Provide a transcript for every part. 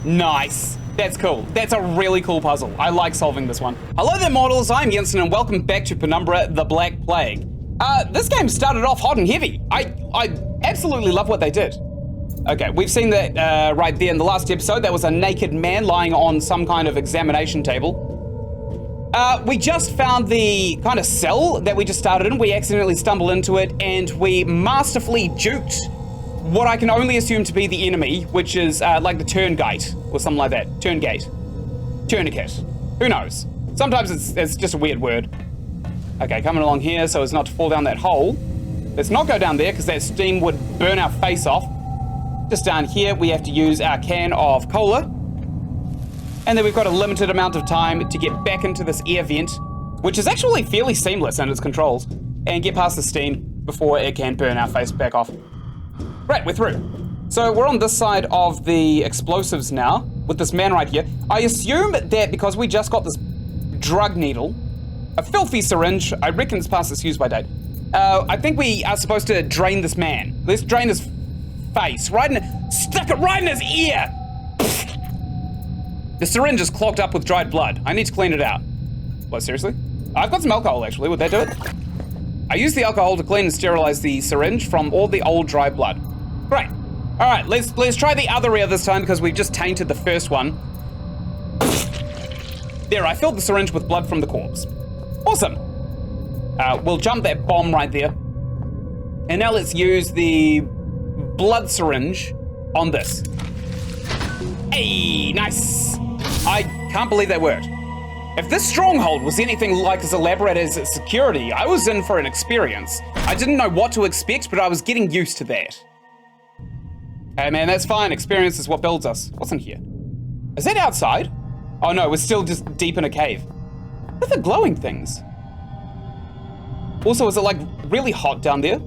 Nice. That's cool. That's a really cool puzzle. I like solving this one. Hello there, mortals. I'm Ynsin, and welcome back to Penumbra, the Black Plague. This game started off hot and heavy. I absolutely love what they did. Okay, we've seen that right there in the last episode. That was a naked man lying on some kind of examination table. We just found the kind of cell that we just started in. We accidentally stumbled into it, and we masterfully juked what I can only assume to be the enemy, which is like the turngate or something like that. Turngate. Tourniquet. Who knows? Sometimes it's just a weird word. Okay, coming along here so as not to fall down that hole. Let's not go down there because that steam would burn our face off. Just down here, we have to use our can of cola. And then we've got a limited amount of time to get back into this air vent, which is actually fairly seamless in its controls, and get past the steam before it can burn our face back off. Right, we're through. So we're on this side of the explosives now, with this man right here. I assume that because we just got this drug needle, a filthy syringe, I reckon it's past its use by date. I think we are supposed to drain this man. Let's drain his face, stuck it right in his ear! The syringe is clogged up with dried blood. I need to clean it out. What, seriously? I've got some alcohol, actually. Would that do it? I use the alcohol to clean and sterilize the syringe from all the old dry blood. Great. All right, let's try the other ear this time because we've just tainted the first one. There, I filled the syringe with blood from the corpse. Awesome. We'll jump that bomb right there. And now let's use the blood syringe on this. Hey, nice. I can't believe that worked. If this stronghold was anything like as elaborate as its security, I was in for an experience. I didn't know what to expect, but I was getting used to that. Hey man, that's fine. Experience is what builds us. What's in here? Is that outside? Oh no, we're still just deep in a cave. What are the glowing things? Also, is it like really hot down there?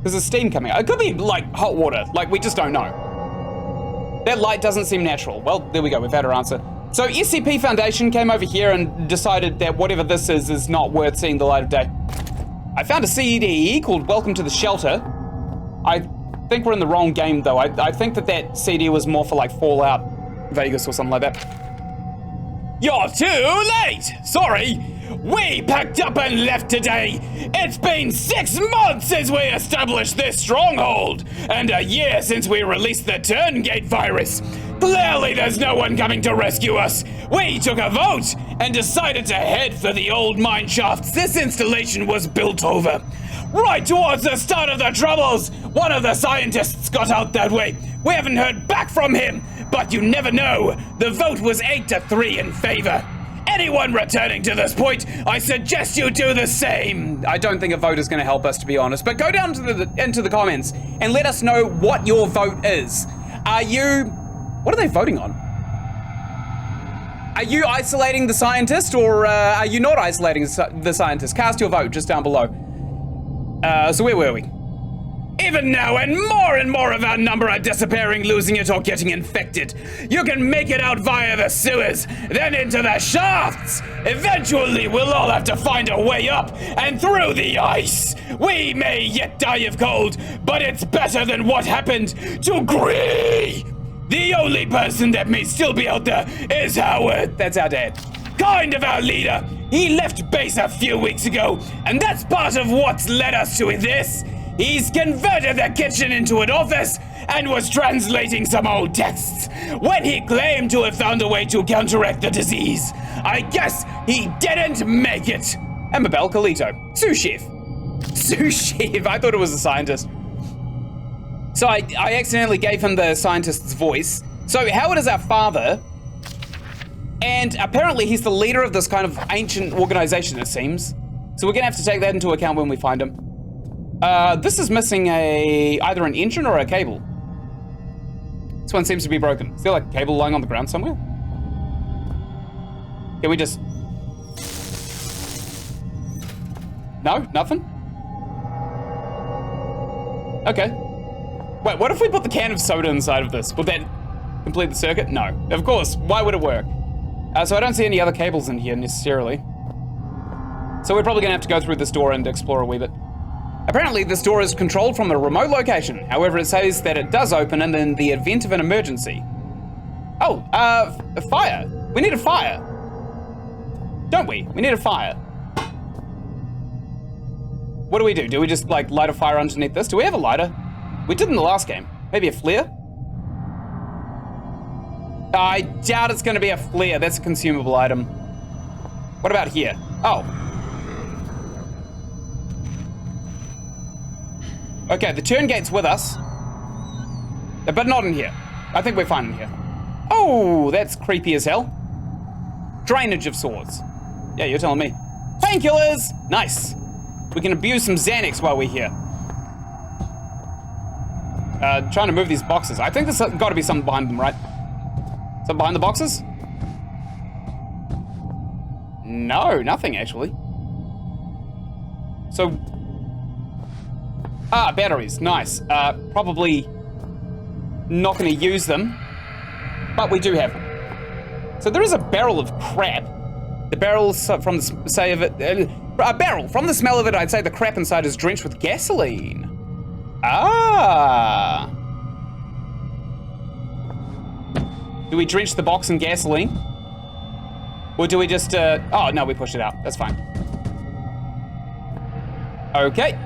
There's a steam coming out. It could be like hot water, like we just don't know. That light doesn't seem natural. Well, there we go, we've had our answer. So SCP Foundation came over here and decided that whatever this is not worth seeing the light of day. I found a CD called Welcome to the Shelter. I think we're in the wrong game though. I think that CD was more for like Fallout Vegas or something like that. You're too late! Sorry! We packed up and left today! It's been 6 months since we established this stronghold! And a year since we released the Turngate virus! Clearly there's no one coming to rescue us! We took a vote and decided to head for the old mine shafts this installation was built over. Right towards the start of the Troubles, one of the scientists got out that way. We haven't heard back from him, but you never know. The vote was 8-3 in favor. Anyone returning to this point, I suggest you do the same. I don't think a vote is going to help us, to be honest, but go down to into the comments and let us know what your vote is. What are they voting on? Are you isolating the scientist, or are you not isolating the scientist? Cast your vote just down below. So where were we? Even now, and more of our number are disappearing, losing it, or getting infected. You can make it out via the sewers, then into the shafts. Eventually, we'll all have to find a way up and through the ice. We may yet die of cold, but it's better than what happened to Gree. The only person that may still be out there is Howard. That's our dad. Kind of our leader. He left base a few weeks ago, and that's part of what's led us to this. He's converted the kitchen into an office and was translating some old texts when he claimed to have found a way to counteract the disease. I guess he didn't make it. Amabel Calito, sous chef. Sous chef, I thought it was a scientist. So I accidentally gave him the scientist's voice. So Howard is our father, and apparently he's the leader of this kind of ancient organization, it seems. So we're gonna have to take that into account when we find him. This is missing either an engine or a cable. This one seems to be broken. Is there like a cable lying on the ground somewhere? Can we just... No? Nothing? Okay. Wait, what if we put the can of soda inside of this? Would that complete the circuit? No. Of course. Why would it work? So I don't see any other cables in here necessarily. So we're probably gonna have to go through this door and explore a wee bit. Apparently this door is controlled from a remote location. However, it says that it does open in the event of an emergency. Oh, a fire. We need a fire. Don't we? We need a fire. What do? Do we just, like, light a fire underneath this? Do we have a lighter? We did in the last game. Maybe a flare? I doubt it's gonna be a flare. That's a consumable item. What about here? Oh. Okay, the turn gate's with us. But not in here. I think we're fine in here. Oh, that's creepy as hell. Drainage of swords. Yeah, you're telling me. Painkillers! Nice. We can abuse some Xanax while we're here. Trying to move these boxes. I think there's got to be something behind them, right? Something behind the boxes? No, nothing actually. So... Ah, batteries. Nice. Probably not going to use them. But we do have them. So there is a barrel of crap. The barrel's from the say of it... a barrel. From the smell of it, I'd say the crap inside is drenched with gasoline. Ah. Do we drench the box in gasoline? Or do we just, oh, no, we pushed it out. That's fine. Okay.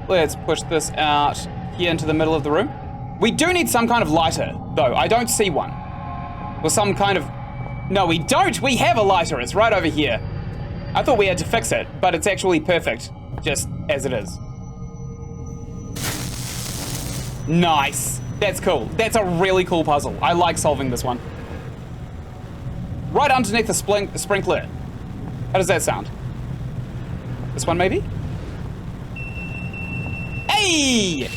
Let's push this out here into the middle of the room. We do need some kind of lighter, though. I don't see one. Or some kind of... No, we don't. We have a lighter. It's right over here. I thought we had to fix it, but it's actually perfect, just as it is. Nice. That's cool. That's a really cool puzzle. I like solving this one. Right underneath the sprinkler. How does that sound? This one, maybe? Hey!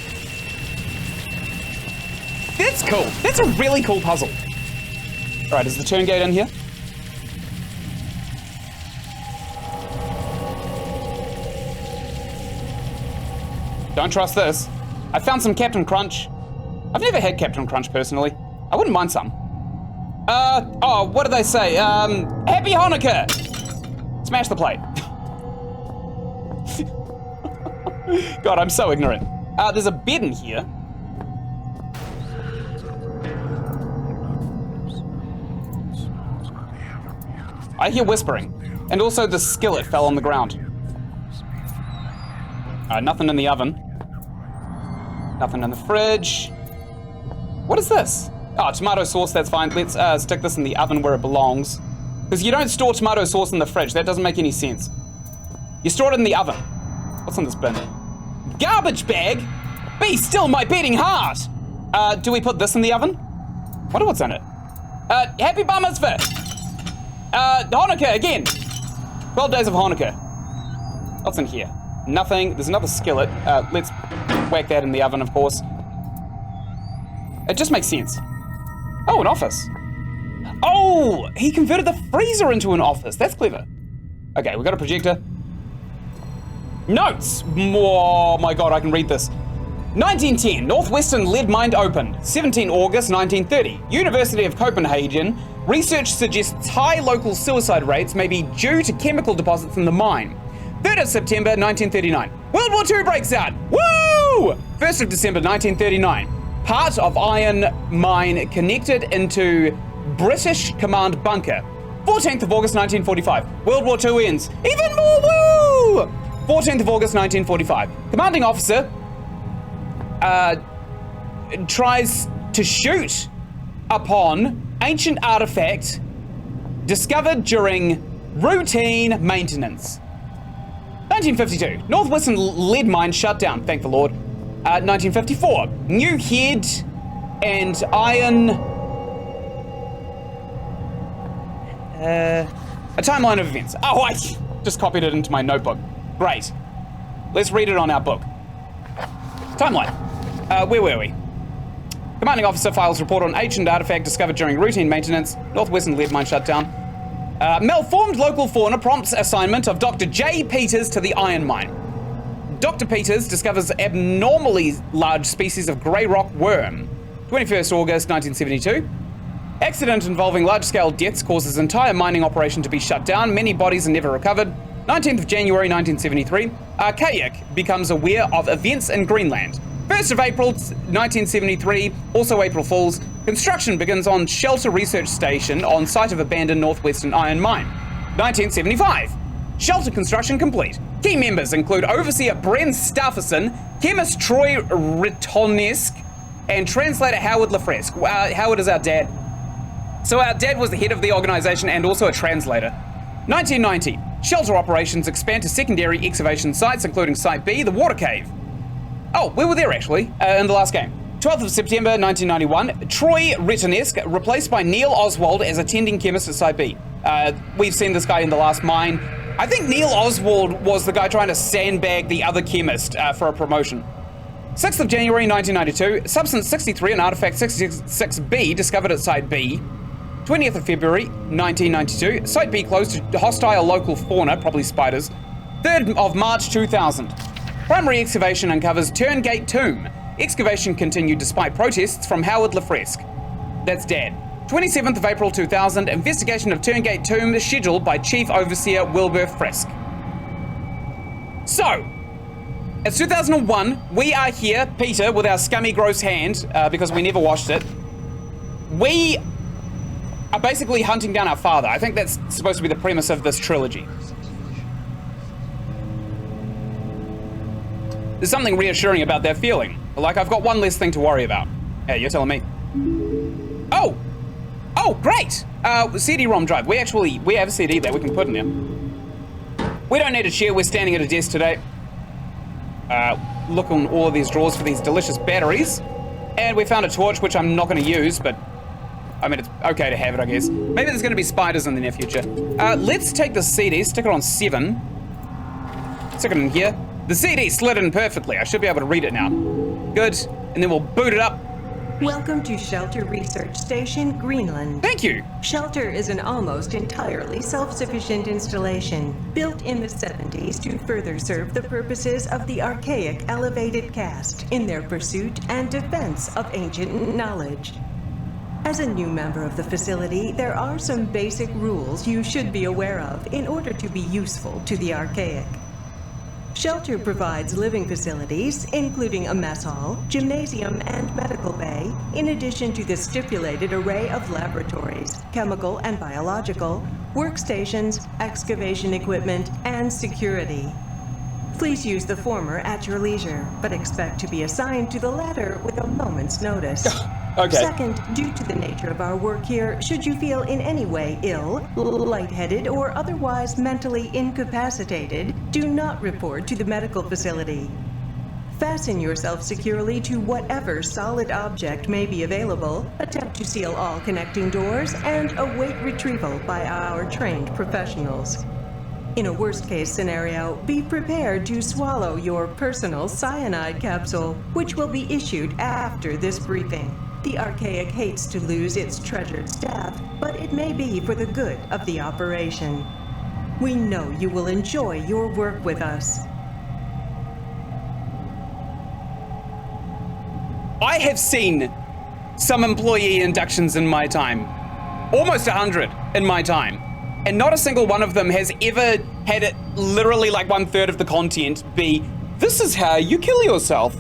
That's cool. That's a really cool puzzle. All right, is the turn gate in here? Don't trust this. I found some Captain Crunch. I've never had Captain Crunch personally. I wouldn't mind some. Oh, what do they say? Happy Hanukkah! Smash the plate. God, I'm so ignorant. There's a bed in here. I hear whispering. And also the skillet fell on the ground. Nothing in the oven. Nothing in the fridge. What is this? Oh, tomato sauce, that's fine. Let's stick this in the oven where it belongs. Because you don't store tomato sauce in the fridge. That doesn't make any sense. You store it in the oven. What's in this bin? Garbage bag? Be still my beating heart! Do we put this in the oven? Wonder what's in it. Happy Bar Mitzvah! Hanukkah again! 12 days of Hanukkah. What's in here? Nothing. There's another skillet. Let's whack that in the oven, of course. It just makes sense. Oh, an office. Oh, he converted the freezer into an office. That's clever. Okay, we got a projector. Notes. Oh my God, I can read this. 1910, Northwestern lead mine opened. 17 August 1930, University of Copenhagen. Research suggests high local suicide rates may be due to chemical deposits in the mine. 3rd of September 1939, World War II breaks out. Woo! 1st of December 1939. Part of iron mine connected into British command bunker. 14th of August 1945. World War II ends. Even more woo! 14th of August 1945. Commanding officer tries to shoot upon ancient artifact discovered during routine maintenance. 1952. Northwestern lead mine shut down. Thank the Lord. 1954, new head and iron. A timeline of events. Oh, I just copied it into my notebook. Great. Let's read it on our book. Timeline. Where were we? Commanding officer files report on ancient artifact discovered during routine maintenance. Northwestern lead mine shut down. Malformed local fauna prompts assignment of Dr. J. Peters to the iron mine. Dr. Peters discovers abnormally large species of grey rock worm. 21st August 1972. Accident involving large-scale deaths causes entire mining operation to be shut down. Many bodies are never recovered. 19th of January 1973. Archaic becomes aware of events in Greenland. 1st of April 1973, also April Fools, construction begins on Shelter Research Station on site of abandoned northwestern iron mine. 1975, shelter construction complete. Key members include Overseer Bren Stafferson, chemist Troy Ritonesk, and translator Howard Lafresque. Howard is our dad. So our dad was the head of the organization and also a translator. 1990, shelter operations expand to secondary excavation sites, including Site B, the Water Cave. Oh, we were there actually, in the last game. 12th of September 1991, Troy Ritonesk replaced by Neil Oswald as attending chemist at Site B. We've seen this guy in the last mine. I think Neil Oswald was the guy trying to sandbag the other chemist for a promotion. 6th of January 1992, Substance 63 and Artifact 66B discovered at Site B. 20th of February 1992, Site B closed to hostile local fauna, probably spiders. 3rd of March 2000, primary excavation uncovers Turngate Tomb. Excavation continued despite protests from Howard Lafresque. That's Dad. 27th of April 2000, investigation of Turngate Tomb is scheduled by Chief Overseer Wilbur Frisk. So, it's 2001, we are here, Peter, with our scummy gross hand, because we never washed it. We are basically hunting down our father. I think that's supposed to be the premise of this trilogy. There's something reassuring about that feeling. Like, I've got one less thing to worry about. Hey, you're telling me. Oh! Oh, great! CD-ROM drive. We have a CD that we can put in there. We don't need a chair, we're standing at a desk today. Look on all of these drawers for these delicious batteries. And we found a torch, which I'm not going to use, but I mean, it's okay to have it, I guess. Maybe there's going to be spiders in the near future. Let's take the CD, stick it on 7. Stick it in here. The CD slid in perfectly. I should be able to read it now. Good. And then we'll boot it up. Welcome to Shelter Research Station, Greenland. Thank you. Shelter is an almost entirely self-sufficient installation, built in the 70s to further serve the purposes of the archaic elevated caste in their pursuit and defense of ancient knowledge. As a new member of the facility, there are some basic rules you should be aware of in order to be useful to the archaic. Shelter provides living facilities, including a mess hall, gymnasium, and medical bay, in addition to the stipulated array of laboratories, chemical and biological, workstations, excavation equipment, and security. Please use the former at your leisure, but expect to be assigned to the latter with a moment's notice. Okay. Second, due to the nature of our work here, should you feel in any way ill, lightheaded, or otherwise mentally incapacitated, do not report to the medical facility. Fasten yourself securely to whatever solid object may be available, attempt to seal all connecting doors, and await retrieval by our trained professionals. In a worst-case scenario, be prepared to swallow your personal cyanide capsule, which will be issued after this briefing. The Archaic hates to lose its treasured staff, but it may be for the good of the operation. We know you will enjoy your work with us. I have seen some employee inductions in my time. Almost 100 in my time. And not a single one of them has ever had it literally like 1/3 of the content be, this is how you kill yourself.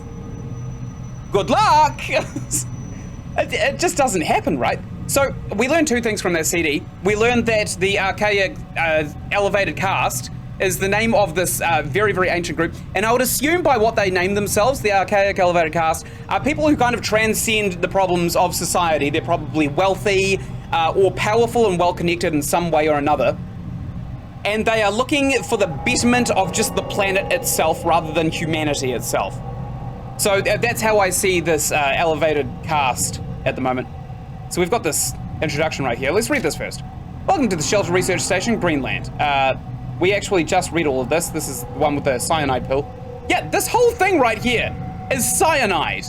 Good luck! It just doesn't happen, right? So we learned two things from that CD. We learned that the Archaic Elevated Caste is the name of this very, very ancient group. And I would assume by what they name themselves, the Archaic Elevated Caste, are people who kind of transcend the problems of society. They're probably wealthy or powerful and well-connected in some way or another. And they are looking for the betterment of just the planet itself rather than humanity itself. So that's how I see this elevated caste at the moment. So we've got this introduction right here. Let's read this first. Welcome to the Shelter Research Station, Greenland. We actually just read all of this. This is the one with the cyanide pill. Yeah, this whole thing right here is cyanide.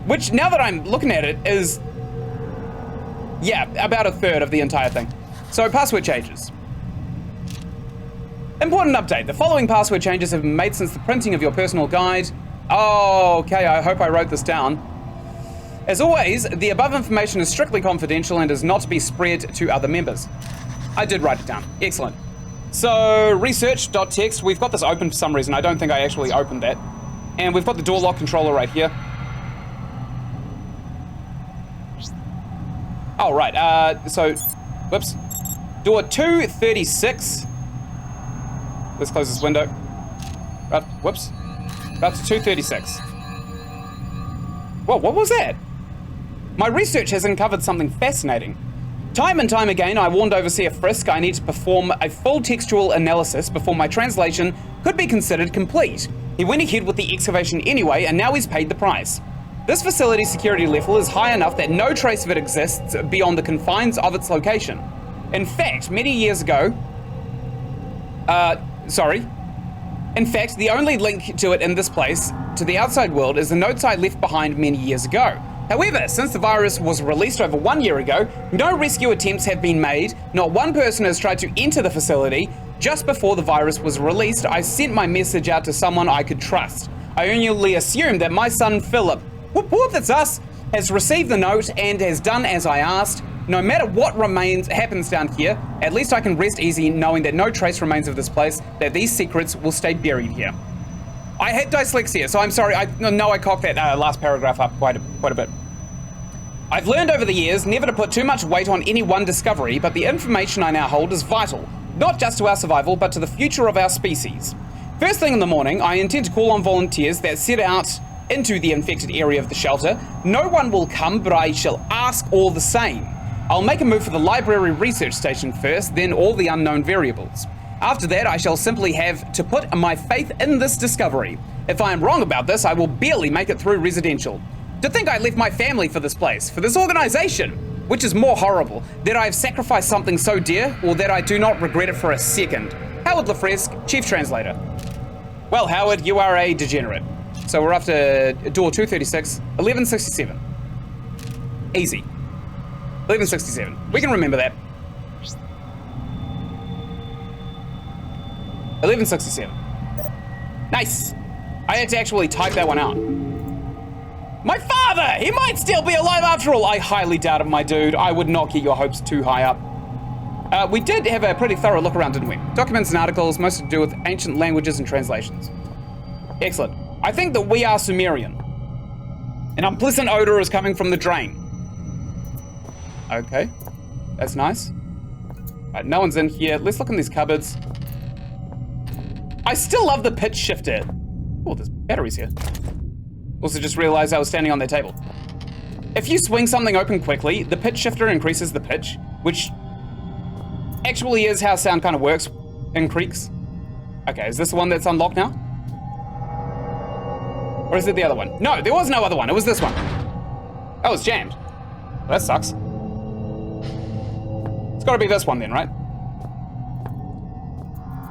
Which, now that I'm looking at it, is, yeah, about 1/3 of the entire thing. So password changes. Important update. The following password changes have been made since the printing of your personal guide. Oh, okay, I hope I wrote this down. As always, the above information is strictly confidential and is not to be spread to other members. I did write it down. Excellent. So, research.txt, we've got this open for some reason. I don't think I actually opened that. And we've got the door lock controller right here. Oh, right. So, whoops. Door 236. Let's close this window. Whoops. Up to 236. Whoa, what was that? My research has uncovered something fascinating. Time and time again, I warned Overseer Frisk I need to perform a full textual analysis before my translation could be considered complete. He went ahead with the excavation anyway, and now he's paid the price. This facility's security level is high enough that no trace of it exists beyond the confines of its location. In fact, many years ago... In fact, the only link to it in this place, to the outside world, is the notes I left behind many years ago. However, since the virus was released over 1 year ago, no rescue attempts have been made, not one person has tried to enter the facility. Just before the virus was released, I sent my message out to someone I could trust. I only assumed that my son Philip, whoop whoop, that's us, has received the note and has done as I asked. No matter what happens down here, at least I can rest easy knowing that no trace remains of this place, that these secrets will stay buried here. I had dyslexia, so I'm sorry. I cocked that last paragraph up quite a bit. I've learned over the years never to put too much weight on any one discovery, but the information I now hold is vital, not just to our survival, but to the future of our species. First thing in the morning, I intend to call on volunteers that set out into the infected area of the shelter. No one will come, but I shall ask all the same. I'll make a move for the library research station first, then all the unknown variables. After that, I shall simply have to put my faith in this discovery. If I am wrong about this, I will barely make it through residential. To think I left my family for this place, for this organization, which is more horrible, that I have sacrificed something so dear, or that I do not regret it for a second. Howard LaFresque, Chief Translator. Well, Howard, you are a degenerate. So we're up to door 236, 1167. Easy. 1167. We can remember that. 1167. Nice. I had to actually type that one out. My father! He might still be alive after all. I highly doubt it, my dude. I would not get your hopes too high up. We did have a pretty thorough look around, didn't we? Documents and articles, most to do with ancient languages and translations. Excellent. I think that we are Sumerian. An unpleasant odor is coming from the drain. Okay. That's nice. Right, no one's in here. Let's look in these cupboards. I still love the pitch shifter. Oh, there's batteries here. Also just realized I was standing on their table. If you swing something open quickly, the pitch shifter increases the pitch, which actually is how sound kind of works in creaks. Okay, is this the one that's unlocked now? Or is it the other one? No, there was no other one. It was this one. Oh, it's jammed. Well, that sucks. It's gotta be this one then, right?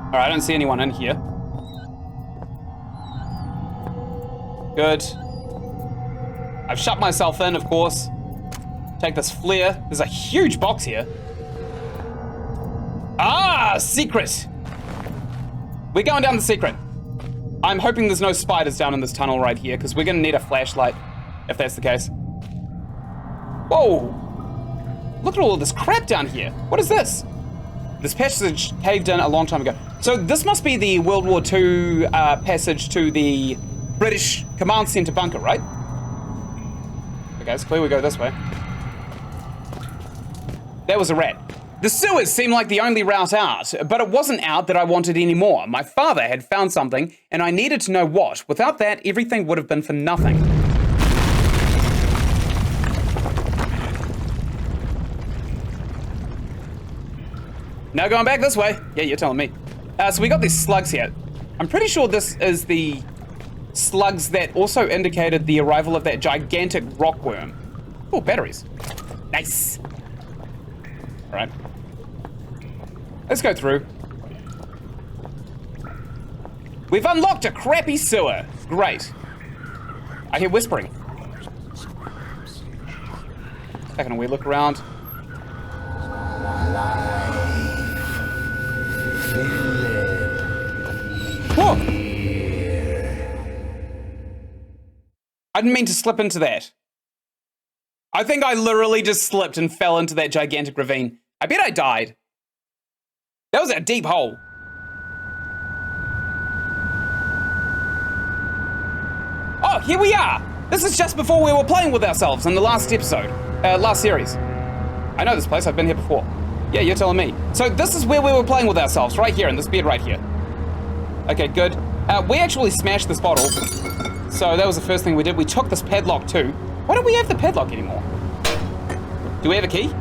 All right, I don't see anyone in here. Good. I've shut myself in, of course. Take this flare. There's a huge box here. Ah, secret. We're going down the secret. I'm hoping there's no spiders down in this tunnel right here, because we're gonna need a flashlight, if that's the case. Whoa. Look at all of this crap down here. What is this? This passage caved in a long time ago. So this must be the World War II passage to the British Command Center bunker, right? Okay, it's clear we go this way. That was a rat. The sewers seemed like the only route out, but it wasn't out that I wanted anymore. My father had found something, and I needed to know what. Without that, everything would have been for nothing. Now going back this way. Yeah, you're telling me. So we got these slugs here. I'm pretty sure this is the slugs that also indicated the arrival of that gigantic rockworm. Oh, batteries. Nice. All right. Let's go through. We've unlocked a crappy sewer. Great. I hear whispering. Taking a wee look around. Whoa! I didn't mean to slip into that. I think I literally just slipped and fell into that gigantic ravine. I bet I died. That was a deep hole. Oh, here we are. This is just before we were playing with ourselves in the last episode, last series. I know this place, I've been here before. Yeah, you're telling me. So this is where we were playing with ourselves, right here, in this bed right here. Okay, good. We actually smashed this bottle. So that was the first thing we did. We took this padlock too. Why don't we have the padlock anymore? Do we have a key?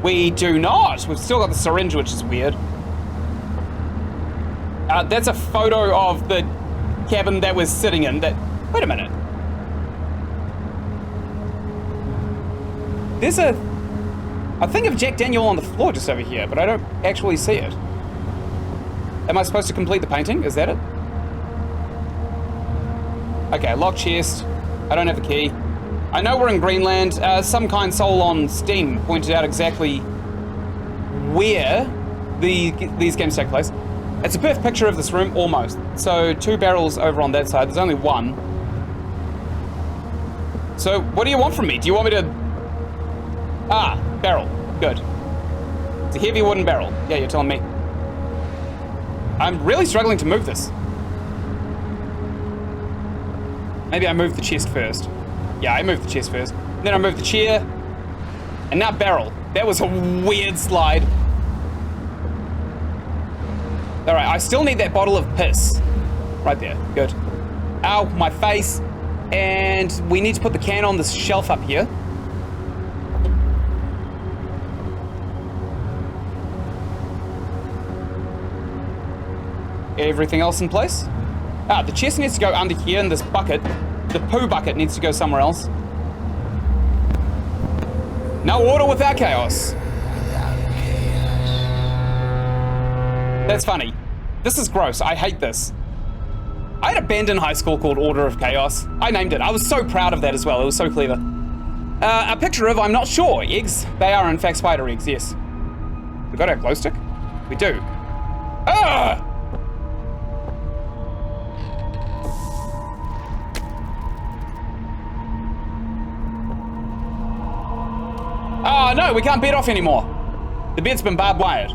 We do not. We've still got the syringe, which is weird. That's a photo of the cabin that we're sitting in. Wait a minute. There's a thing of Jack Daniel on the floor just over here, but I don't actually see it. Am I supposed to complete the painting? Is that it? Okay, locked chest. I don't have a key. I know we're in Greenland. Some kind soul on Steam pointed out exactly where these games take place. It's a perfect picture of this room, almost. So 2 barrels over on that side. There's only 1. So what do you want from me? Do you want me to... Ah, barrel. Good. It's a heavy wooden barrel. Yeah, you're telling me. I'm really struggling to move this. Maybe I moved the chest first. Yeah, I moved the chest first. Then I moved the chair. And now barrel. That was a weird slide. Alright, I still need that bottle of piss. Right there. Good. Ow, my face. And we need to put the can on this shelf up here. Everything else in place? Ah, the chest needs to go under here in this bucket. The poo bucket needs to go somewhere else. No order without chaos. That's funny. This is gross. I hate this. I had a band in high school called Order of Chaos. I named it. I was so proud of that as well. It was so clever. A picture of, I'm not sure, eggs. They are in fact spider eggs, yes. We got our glow stick? We do. Ah! Oh no, we can't bed off anymore. The bed's been barbed wired.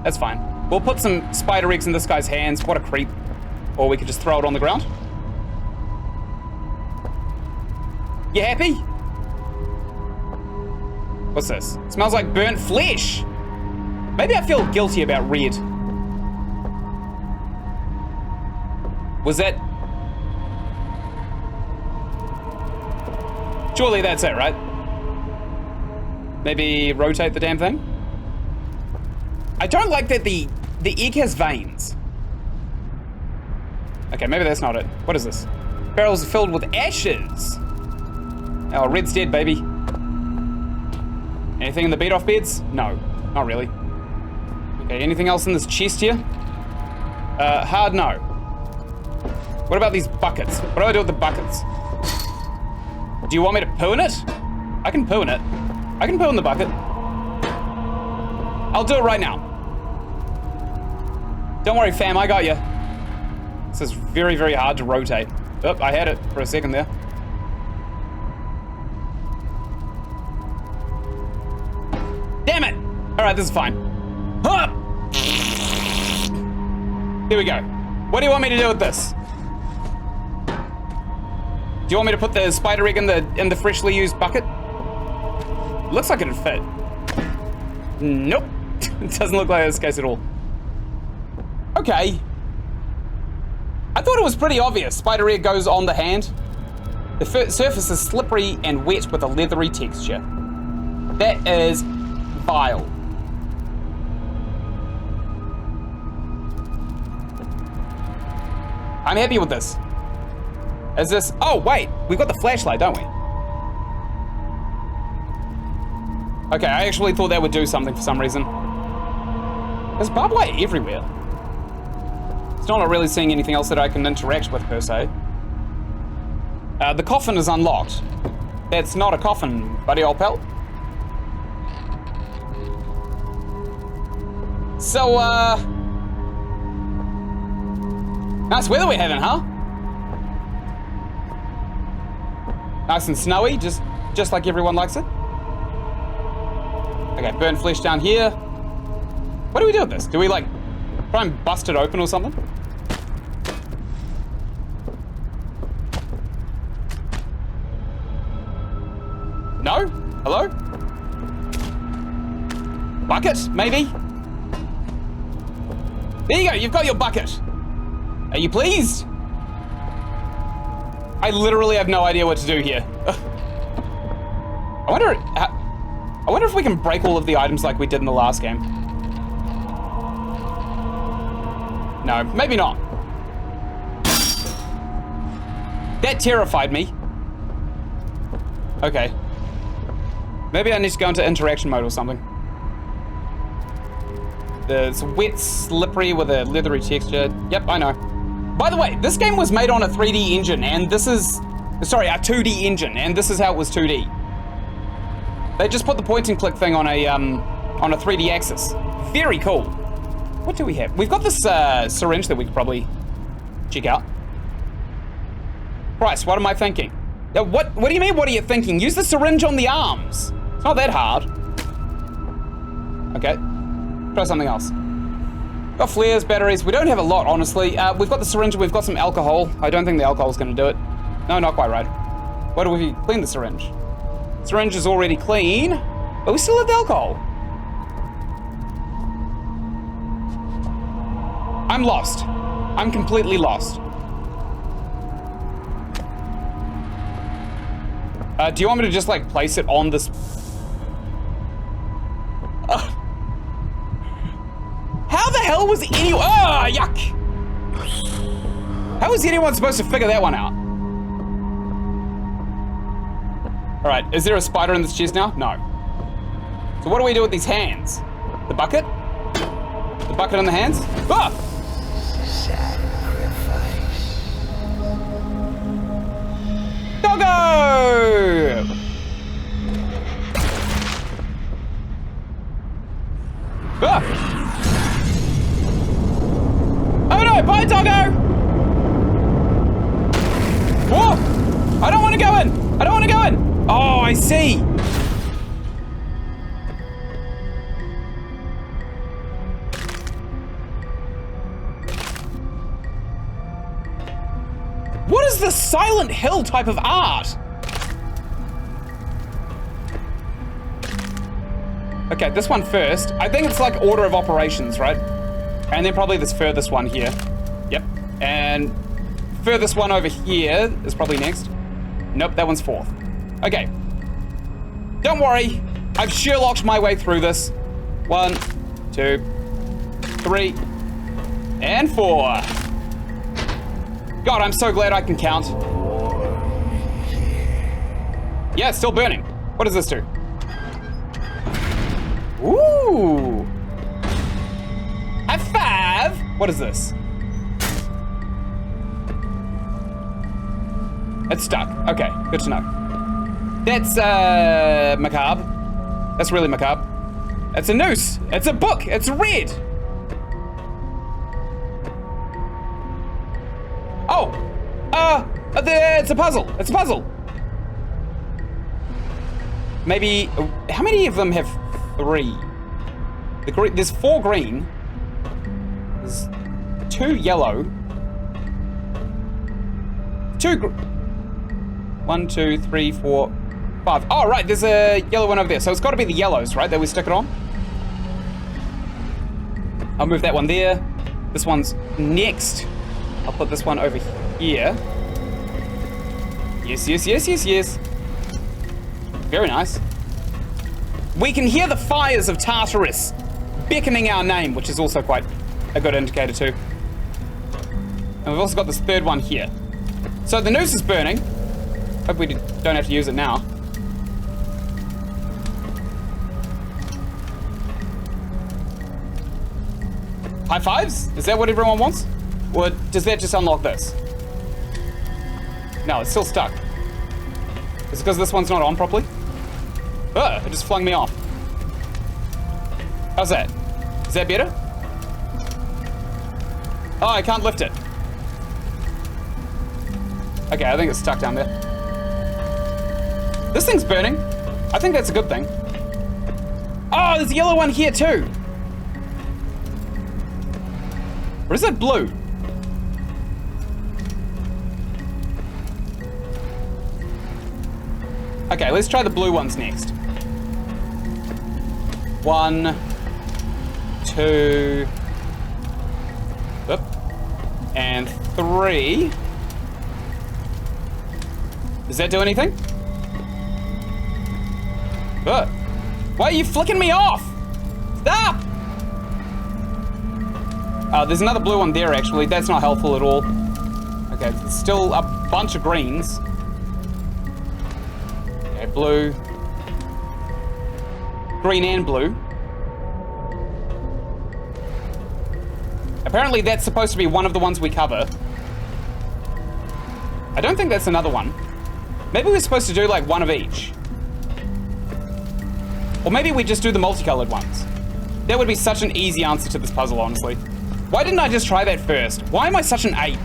That's fine. We'll put some spider eggs in this guy's hands. What a creep. Or we could just throw it on the ground. You happy? What's this? It smells like burnt flesh. Maybe I feel guilty about red. Was that... Surely that's it, right? Maybe rotate the damn thing? I don't like that the egg has veins. Okay, maybe that's not it. What is this? Barrels are filled with ashes. Oh, red's dead, baby. Anything in the beat-off beds? No, not really. Okay, anything else in this chest here? Hard no. What about these buckets? What do I do with the buckets? Do you want me to poo in it? I can poo in it. I can poo in the bucket. I'll do it right now. Don't worry, fam, I got you. This is very, very hard to rotate. Oh, I had it for a second there. Damn it! All right, this is fine. Huh! Here we go. What do you want me to do with this? Do you want me to put the spider egg in the freshly used bucket? Looks like it'd fit. Nope. It doesn't look like this case at all. Okay. I thought it was pretty obvious. Spider egg goes on the hand. The surface is slippery and wet with a leathery texture. That is vile. I'm happy with this. Is this... Oh, wait. We've got the flashlight, don't we? Okay, I actually thought that would do something for some reason. There's barbed wire everywhere. Still not really seeing anything else that I can interact with, per se. The coffin is unlocked. That's not a coffin, buddy old pal. So, nice weather we're having, huh? Nice and snowy, just like everyone likes it. Okay, burnt flesh down here. What do we do with this? Do we, like, try and bust it open or something? No? Hello? Bucket, maybe? There you go, you've got your bucket. Are you pleased? I literally have no idea what to do here. I wonder if we can break all of the items like we did in the last game. No, maybe not. That terrified me. Okay. Maybe I need to go into interaction mode or something. It's wet, slippery with a leathery texture. Yep, I know. By the way, this game was made on a 3D engine, and this is... Sorry, a 2D engine, and this is how it was 2D. They just put the point and click thing on a 3D axis. Very cool. What do we have? We've got this syringe that we could probably check out. Price, what am I thinking? What do you mean, what are you thinking? Use the syringe on the arms. It's not that hard. Okay, try something else. Got flares, batteries. We don't have a lot, honestly. We've got the syringe, we've got some alcohol. I don't think the alcohol's gonna do it. No, not quite right. Why do we clean the syringe? Syringe is already clean, but we still have the alcohol. I'm lost. I'm completely lost. Do you want me to just like place it on this? How the hell was anyone? Oh, yuck! How was anyone supposed to figure that one out? All right, is there a spider in this chest now? No. So what do we do with these hands? The bucket? The bucket and the hands? Ah! Sacrifice. Doggo! Ah! Oh no, bye doggo! Whoa! I don't want to go in! I don't want to go in! Oh, I see! What is the Silent Hill type of art? Okay, this one first. I think it's like order of operations, right? And then probably this furthest one here. Yep. And furthest one over here is probably next. Nope, that one's fourth. Okay. Don't worry. I've Sherlocked my way through this. 1, 2, 3, and 4. God, I'm so glad I can count. Yeah, it's still burning. What does this do? Ooh. High five. What is this? It's stuck. Okay, good to know. That's macabre. That's really macabre. It's a noose. It's a book. It's red. Oh, it's a puzzle. It's a puzzle. Maybe, how many of them have 3? There's 4 green. There's 2 yellow. 1, 2, 3, 4, 5. Oh, right, there's a yellow one over there. So it's got to be the yellows, right, that we stick it on. I'll move that one there. This one's next. I'll put this one over here. Yes, yes, yes, yes, yes. Very nice. We can hear the fires of Tartarus beckoning our name, which is also quite a good indicator too. And we've also got this third one here. So the noose is burning. Hope we don't have to use it now. High fives? Is that what everyone wants? Or does that just unlock this? No, it's still stuck. Is it because this one's not on properly? Ugh, it just flung me off. How's that? Is that better? Oh, I can't lift it. Okay, I think it's stuck down there. This thing's burning. I think that's a good thing. Oh, there's a yellow one here too. Or is that blue? Okay, let's try the blue ones next. 1, 2, oop, and 3. Does that do anything? Good. Why are you flicking me off? Stop! There's another blue one there, actually. That's not helpful at all. Okay, there's still a bunch of greens. Okay, blue. Green and blue. Apparently that's supposed to be one of the ones we cover. I don't think that's another one. Maybe we're supposed to do like one of each. Or maybe we just do the multicolored ones. That would be such an easy answer to this puzzle, honestly. Why didn't I just try that first? Why am I such an ape?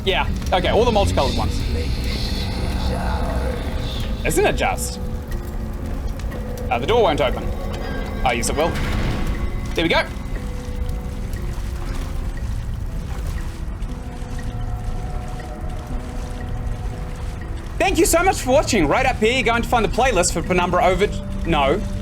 Yeah, okay, all the multicolored ones. Isn't it just? The door won't open. Oh, yes it will. There we go. Thank you so much for watching. Right up here, you're going to find the playlist for Penumbra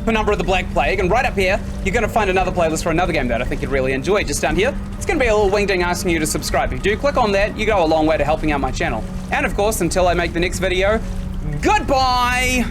Penumbra the Black Plague. And right up here, you're going to find another playlist for another game that I think you'd really enjoy. Just down here, it's going to be a little wingding asking you to subscribe. If you do click on that, you go a long way to helping out my channel. And of course, until I make the next video, goodbye!